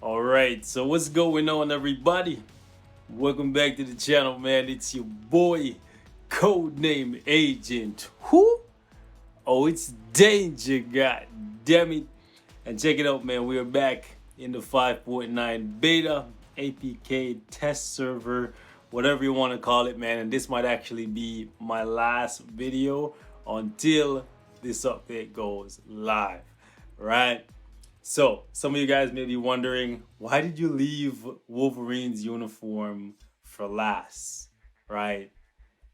All right, so what's going on, everybody? Welcome back to the channel, man. It's your boy, codename Agent. Who? Oh, it's Danger, god damn it. And check it out, man. We are back in the 5.9 beta APK test server, whatever you want to call it, man. And this might actually be my last video until this update goes live, right? So, some of you guys may be wondering, why did you leave Wolverine's uniform for last, right?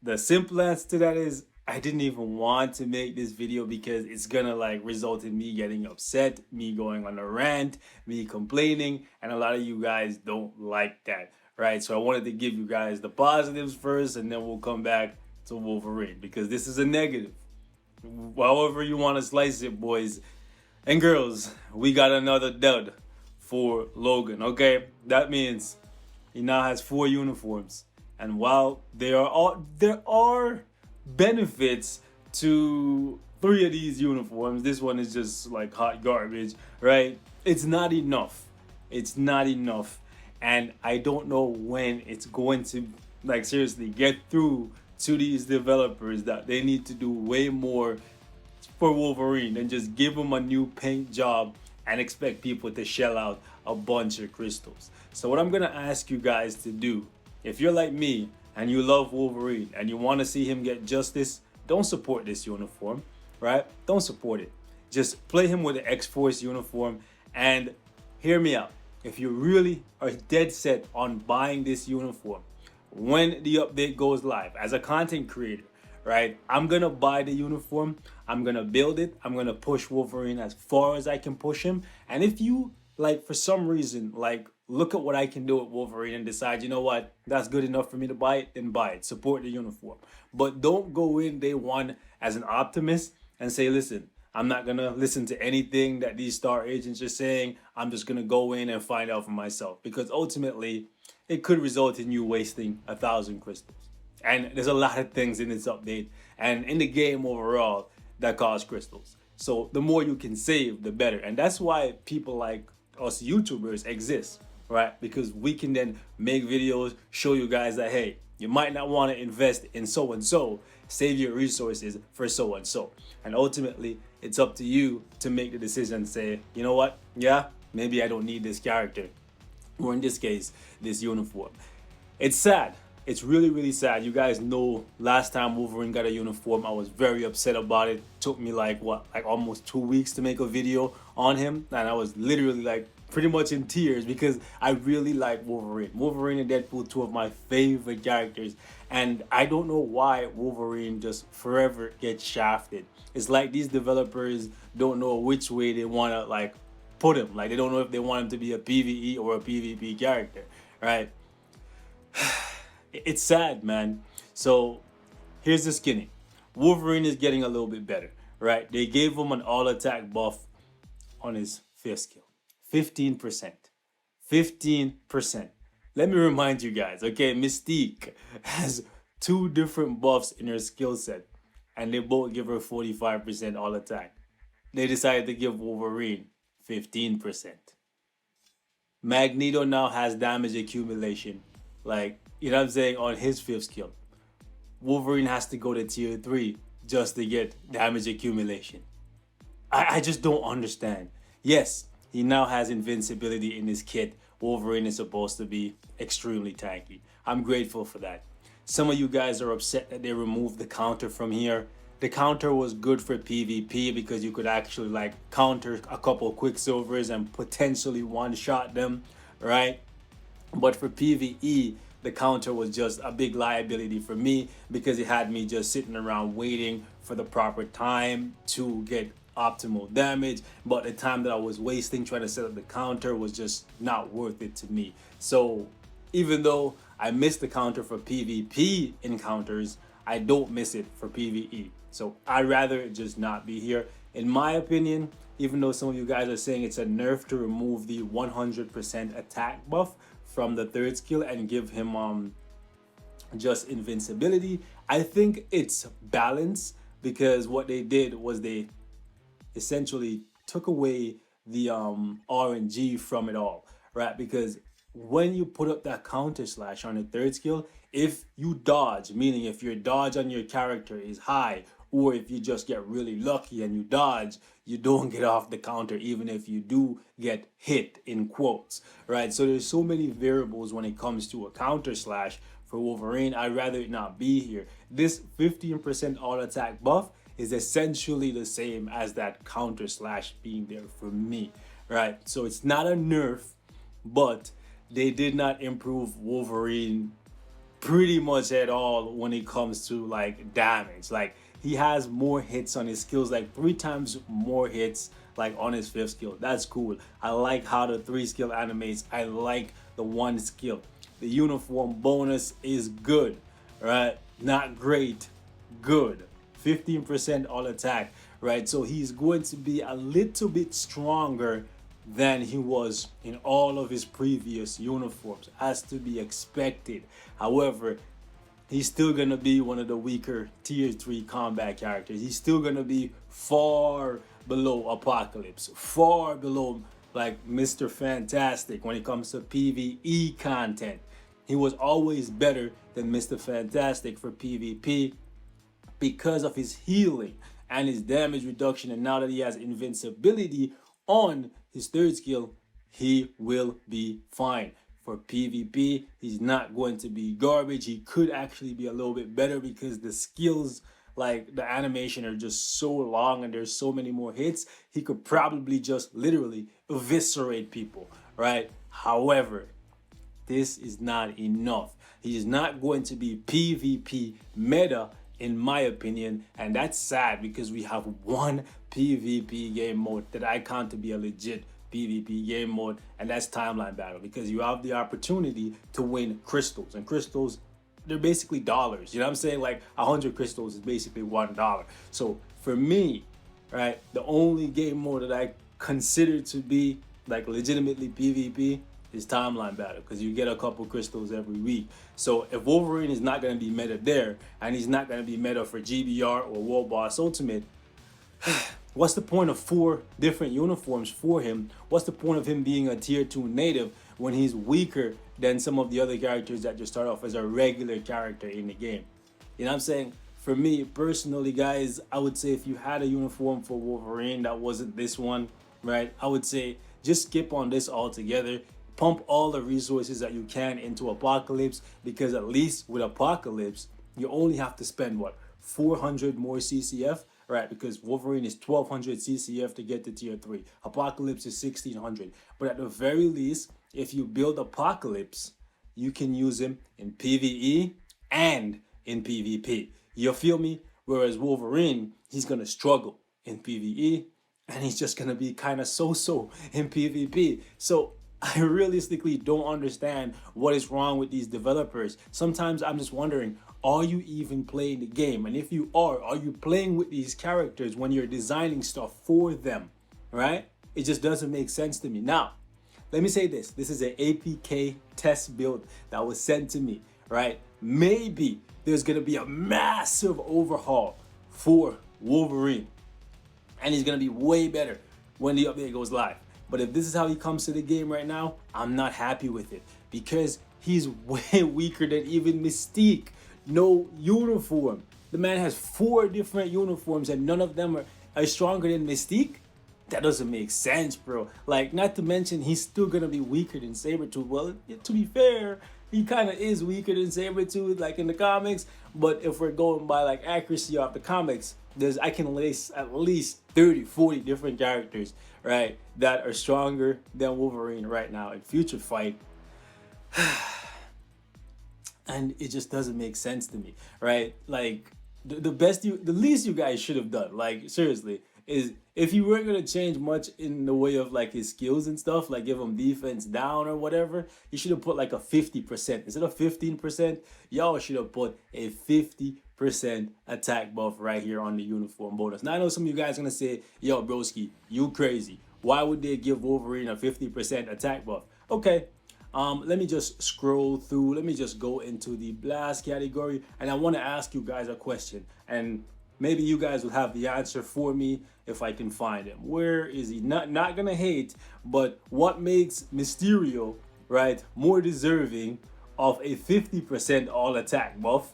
The simple answer to that is I didn't even want to make this video because it's gonna like result in me getting upset, me going on a rant, me complaining, and a lot of you guys don't like that, right? So I wanted to give you guys the positives first, and then we'll come back to Wolverine because this is a negative. However you want to slice it, boys and girls, we got another dud for Logan. Okay, that means he now has 4 uniforms, and while there are benefits to 3 of these uniforms, this one is just like hot garbage, right? It's not enough. It's not enough, and I don't know when it's going to like seriously get through to these developers that they need to do way more for Wolverine than just give him a new paint job and expect people to shell out a bunch of crystals. So what I'm gonna ask you guys to do, if you're like me and you love Wolverine and you want to see him get justice, don't support this uniform, right? Don't support it. Just play him with the X-Force uniform and hear me out. If you really are dead set on buying this uniform when the update goes live as a content creator, right? I'm gonna buy the uniform, I'm gonna build it, I'm gonna push Wolverine as far as I can push him. And if you like for some reason like look at what I can do with Wolverine and decide, you know what, that's good enough for me to buy it, then buy it. Support the uniform. But don't go in day one as an optimist and say, listen, I'm not gonna listen to anything that these star agents are saying. I'm just gonna go in and find out for myself. Because ultimately it could result in you wasting 1,000 crystals. And there's a lot of things in this update and in the game overall that cost crystals. So the more you can save, the better. And that's why people like us YouTubers exist, right? Because we can then make videos, show you guys that, hey, you might not want to invest in so and so, save your resources for so and so. And ultimately, it's up to you to make the decision and say, you know what? Yeah, maybe I don't need this character, or in this case, this uniform. It's sad. It's really, really sad. You guys know last time Wolverine got a uniform, I was very upset about it. Took me like almost 2 weeks to make a video on him, and I was literally like pretty much in tears because I really like Wolverine. Wolverine and Deadpool, 2 of my favorite characters, and I don't know why Wolverine just forever gets shafted. It's like these developers don't know which way they want to like put him. Like they don't know if they want him to be a PvE or a PvP character, right? It's sad, man. So here's the skinny. Wolverine is getting a little bit better, right? They gave him an all attack buff on his 5th skill. 15%. 15%. Let me remind you guys, okay? Mystique has 2 different buffs in her skill set, and they both give her 45% all attack. They decided to give Wolverine 15%. Magneto now has damage accumulation. Like, you know what I'm saying, on his 5th skill. Wolverine has to go to tier 3 just to get damage accumulation. I just don't understand. Yes, he now has invincibility in his kit. Wolverine is supposed to be extremely tanky. I'm grateful for that. Some of you guys are upset that they removed the counter from here. The counter was good for PvP because you could actually like counter a couple Quicksilvers and potentially one-shot them, right? But for PvE, the counter was just a big liability for me because it had me just sitting around waiting for the proper time to get optimal damage. But the time that I was wasting trying to set up the counter was just not worth it to me. So even though I miss the counter for PvP encounters, I don't miss it for PvE. So I'd rather it just not be here. In my opinion, even though some of you guys are saying it's a nerf to remove the 100% attack buff from the 3rd skill and give him just invincibility, I think it's balanced because what they did was they essentially took away the RNG from it all, right? Because when you put up that counter slash on the third skill, if you dodge, meaning if your dodge on your character is high, or if you just get really lucky and you dodge, you don't get off the counter, even if you do get hit in quotes, right? So there's so many variables when it comes to a counter slash for Wolverine. I'd rather it not be here. This 15% all attack buff is essentially the same as that counter slash being there for me, right? So it's not a nerf, but they did not improve Wolverine pretty much at all when it comes to like damage. Like he has more hits on his skills, like 3 times more hits like on his 5th skill. That's cool. I like how the 3 skill animates. I like the 1 skill. The uniform bonus is good, right? Not great, good. 15% all attack, right? So he's going to be a little bit stronger than he was in all of his previous uniforms, as to be expected. However, he's still going to be one of the weaker tier 3 combat characters. He's still going to be far below Apocalypse, far below like Mr. Fantastic when it comes to PvE content. He was always better than Mr. Fantastic for PvP because of his healing and his damage reduction. And now that he has invincibility on his 3rd skill, he will be fine. For PvP, he's not going to be garbage. He could actually be a little bit better because the skills, like the animation, are just so long and there's so many more hits. He could probably just literally eviscerate people, right? However, this is not enough. He is not going to be PvP meta, in my opinion, and that's sad because we have one PvP game mode that I count to be a legit PvP game mode, and that's timeline battle, because you have the opportunity to win crystals, and crystals, they're basically dollars. You know what I'm saying? Like 100 crystals is basically $1. So for me, right, the only game mode that I consider to be like legitimately PvP is timeline battle, because you get a couple crystals every week. So if Wolverine is not going to be meta there, and he's not going to be meta for GBR or World Boss Ultimate, what's the point of 4 different uniforms for him? What's the point of him being a tier 2 native when he's weaker than some of the other characters that just start off as a regular character in the game? You know what I'm saying? For me personally, guys, I would say if you had a uniform for Wolverine that wasn't this one, right, I would say just skip on this altogether. Pump all the resources that you can into Apocalypse, because at least with Apocalypse, you only have to spend, what, 400 more CCF, right? Because Wolverine is 1200 CCF to get to tier 3. Apocalypse is 1600. But at the very least, if you build Apocalypse, you can use him in PvE and in PvP. You feel me? Whereas Wolverine, he's going to struggle in PvE, and he's just going to be kind of so-so in PvP. So I realistically don't understand what is wrong with these developers. Sometimes I'm just wondering, are you even playing the game? And if you are you playing with these characters when you're designing stuff for them, right? It just doesn't make sense to me. Now, let me say this. This is an APK test build that was sent to me, right? Maybe there's going to be a massive overhaul for Wolverine, and he's going to be way better when the update goes live. But if this is how he comes to the game right now, I'm not happy with it, because he's way weaker than even Mystique. No uniform. The man has 4 different uniforms and none of them are stronger than Mystique. That doesn't make sense, bro. Like, not to mention, he's still gonna be weaker than Sabretooth. Well, to be fair, he kind of is weaker than Sabretooth, like in the comics. But if we're going by like accuracy of the comics, I can list at least 30, 40 different characters, right, that are stronger than Wolverine right now in Future Fight. And it just doesn't make sense to me, right? Like, the least you guys should have done, like, seriously, is if you weren't gonna change much in the way of like his skills and stuff, like give him defense down or whatever, you should have put like a 50%. Instead of 15%, y'all should have put a 50% attack buff right here on the uniform bonus. Now I know some of you guys are gonna say, yo, broski, you crazy. Why would they give Wolverine a 50% attack buff? Okay, let me just scroll through. Let me just go into the blast category, and I want to ask you guys a question. And Maybe you guys will have the answer for me if I can find him. Where is he? Not gonna hate, but what makes Mysterio, right, more deserving of a 50% all attack buff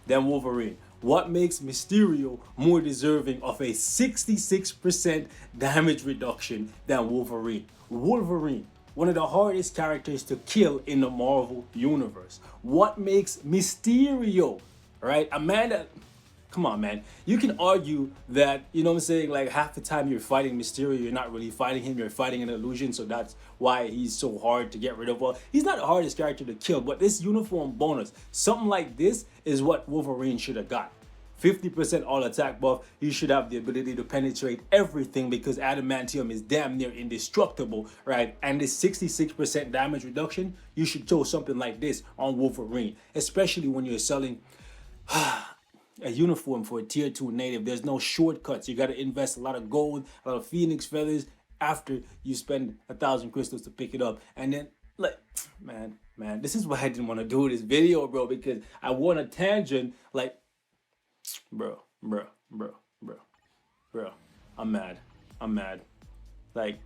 than Wolverine? What makes Mysterio more deserving of a 66% damage reduction than Wolverine? Wolverine, one of the hardest characters to kill in the Marvel Universe. What makes Mysterio, right? A man that, come on, man. You can argue that, you know what I'm saying, like half the time you're fighting Mysterio, you're not really fighting him, you're fighting an illusion, so that's why he's so hard to get rid of. Well, he's not the hardest character to kill, but this uniform bonus, something like this is what Wolverine should have got. 50% all attack buff, he should have the ability to penetrate everything because adamantium is damn near indestructible, right? And this 66% damage reduction, you should throw something like this on Wolverine, especially when you're selling a uniform for a tier 2 native. There's no shortcuts. You got to invest a lot of gold, a lot of phoenix feathers after you spend 1,000 crystals to pick it up. And then, like, man, this is why I didn't want to do this video, bro, because I want a tangent, like, bro, I'm mad. Like,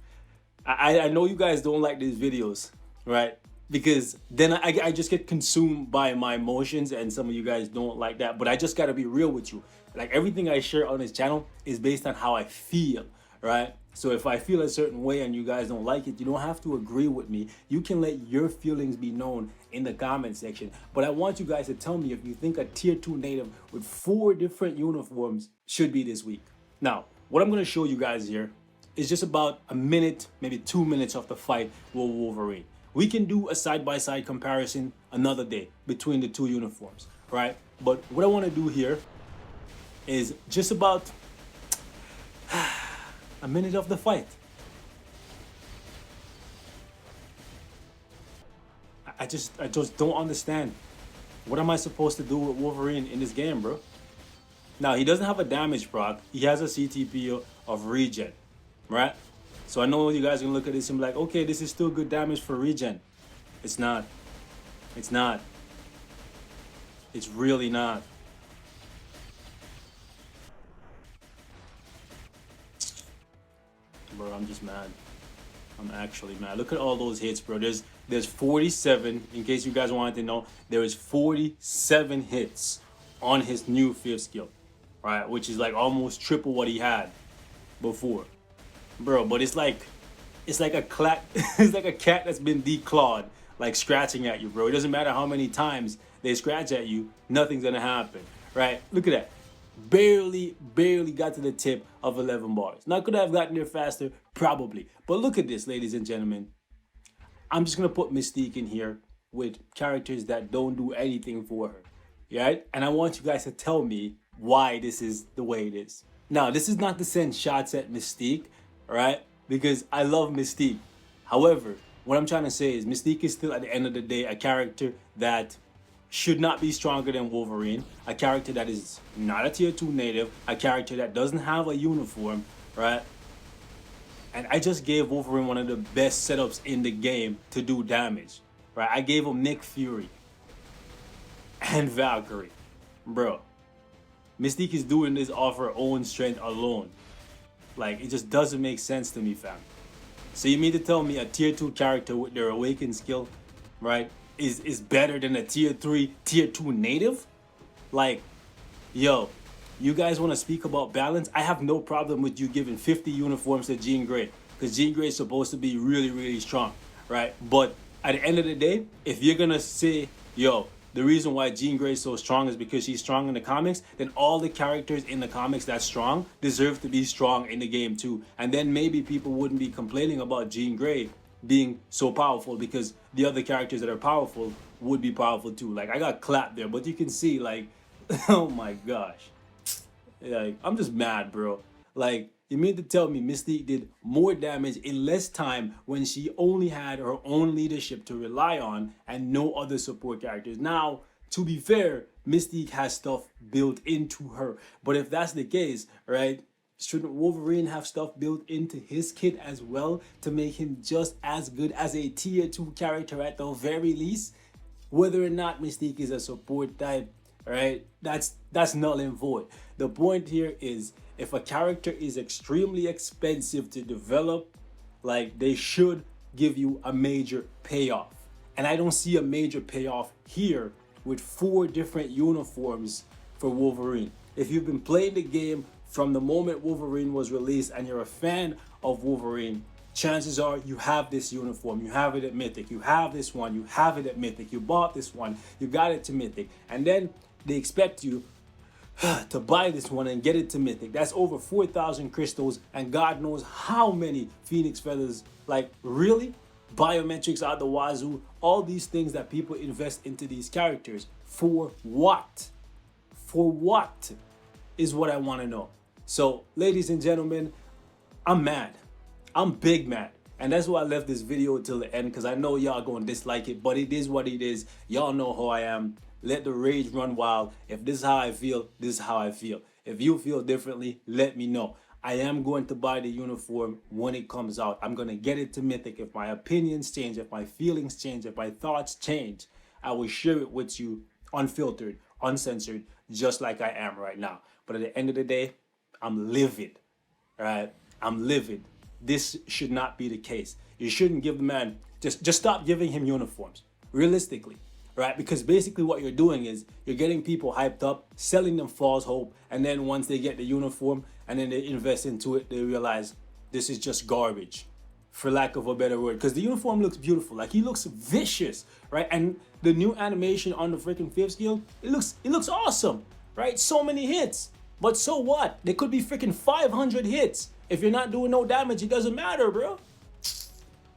I know you guys don't like these videos, right? Because then I just get consumed by my emotions, and some of you guys don't like that. But I just gotta be real with you. Like, everything I share on this channel is based on how I feel, right? So if I feel a certain way and you guys don't like it, you don't have to agree with me. You can let your feelings be known in the comment section. But I want you guys to tell me if you think a tier 2 native with 4 different uniforms should be this week. Now, what I'm gonna show you guys here is just about a minute, maybe 2 minutes of the fight with Wolverine. We can do a side-by-side comparison another day between the 2 uniforms, right? But what I want to do here is just about a minute of the fight. I just don't understand. What am I supposed to do with Wolverine in this game, bro? Now, he doesn't have a damage proc. He has a CTP of regen, right? So I know you guys are gonna look at this and be like, okay, this is still good damage for regen. It's not. It's not. It's really not. Bro, I'm just mad. I'm actually mad. Look at all those hits, bro. There's 47, in case you guys wanted to know, there is 47 hits on his new 5th skill, right? Which is like almost triple what he had before. Bro, but it's like a it's like a cat that's been declawed, like scratching at you, bro. It doesn't matter how many times they scratch at you, nothing's gonna happen, right? Look at that. Barely got to the tip of 11 bars. Now, could I have gotten there faster? Probably. But look at this, ladies and gentlemen. I'm just gonna put Mystique in here with characters that don't do anything for her, right? And I want you guys to tell me why this is the way it is. Now, this is not to send shots at Mystique, right? Because I love Mystique. However, what I'm trying to say is Mystique is still, at the end of the day, a character that should not be stronger than Wolverine, a character that is not a tier 2 native, a character that doesn't have a uniform, right? And I just gave Wolverine one of the best setups in the game to do damage, right? I gave him Nick Fury and Valkyrie. Bro, Mystique is doing this off her own strength alone. Like, it just doesn't make sense to me, fam. So you mean to tell me a tier 2 character with their awakened skill, right, is better than a tier 3, tier 2 native? Like, yo, you guys want to speak about balance? I have no problem with you giving 50 uniforms to Jean Grey, because Jean Grey is supposed to be really strong, right? But at the end of the day, if you're gonna say, yo, the reason why Jean Grey is so strong is because she's strong in the comics, then all the characters in the comics that's strong deserve to be strong in the game too. And then maybe people wouldn't be complaining about Jean Grey being so powerful, because the other characters that are powerful would be powerful too. Like, I got clapped there, but you can see, like, oh my gosh. Like, I'm just mad, bro. Like, you mean to tell me Mystique did more damage in less time when she only had her own leadership to rely on and no other support characters? Now, to be fair, Mystique has stuff built into her. But if that's the case, right, shouldn't Wolverine have stuff built into his kit as well to make him just as good as a tier 2 character at the very least? Whether or not Mystique is a support type, right, that's null and void. The point here is, if a character is extremely expensive to develop, like, they should give you a major payoff. And I don't see a major payoff here with 4 different uniforms for Wolverine. If you've been playing the game from the moment Wolverine was released and you're a fan of Wolverine, chances are you have this uniform, you have it at Mythic, you have this one, you have it at Mythic, you bought this one, you got it to Mythic, and then they expect you to buy this one and get it to Mythic. That's over 4,000 crystals and God knows how many Phoenix feathers. Like, really? Biometrics out the wazoo, all these things that people invest into these characters. For what? For what is what I want to know. So, ladies and gentlemen, I'm mad. I'm big mad. And that's why I left this video till the end, because I know y'all gonna dislike it, but it is what it is. Y'all know how I am. Let the rage run wild. If this is how I feel, this is how I feel. If you feel differently, let me know. I am going to buy the uniform when it comes out. I'm going to get it to Mythic. If my opinions change, if my feelings change, if my thoughts change, I will share it with you unfiltered, uncensored, just like I am right now. But at the end of the day, I'm livid, right? I'm livid. This should not be the case. You shouldn't give the man, just stop giving him uniforms, realistically. Right? Because basically what you're doing is you're getting people hyped up, selling them false hope, and then once they get the uniform and then they invest into it, they realize this is just garbage, for lack of a better word. Because the uniform looks beautiful, like he looks vicious, right? And the new animation on the freaking 5th skill, it looks awesome, right? So many hits, but so what? There could be freaking 500 hits. If you're not doing no damage, it doesn't matter, bro.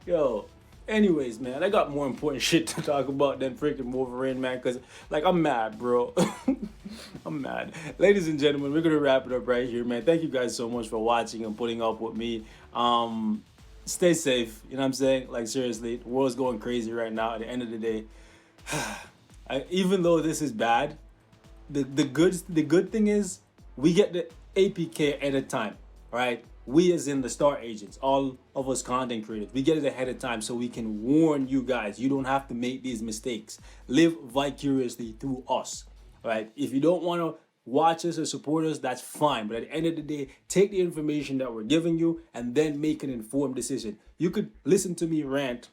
Yo. Anyways, man, I got more important shit to talk about than freaking Wolverine, man, because, like, I'm mad, bro. I'm mad. Ladies and gentlemen, we're going to wrap it up right here, man. Thank you guys so much for watching and putting up with me. Stay safe, you know what I'm saying? Like, seriously, the world's going crazy right now. At the end of the day, even though this is bad, the good thing is we get the APK at a time, right? We, as in the star agents, all of us content creators, we get it ahead of time so we can warn you guys. You don't have to make these mistakes. Live vicariously through us, right? If you don't want to watch us or support us, that's fine. But at the end of the day, take the information that we're giving you and then make an informed decision. You could listen to me rant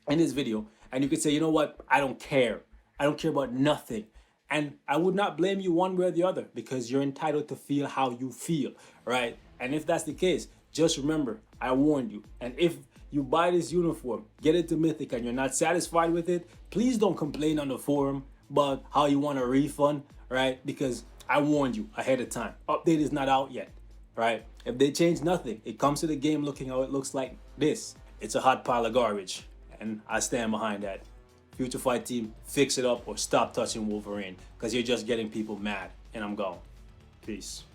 in this video and you could say, you know what? I don't care. I don't care about nothing. And I would not blame you one way or the other because you're entitled to feel how you feel, right? And if that's the case, just remember, I warned you. And if you buy this uniform, get it to Mythic and you're not satisfied with it, please don't complain on the forum about how you want a refund, right? Because I warned you ahead of time. Update is not out yet, right? If they change nothing, it comes to the game looking how it looks like this. It's a hot pile of garbage. And I stand behind that. Future Fight Team, fix it up or stop touching Wolverine because you're just getting people mad. And I'm gone. Peace.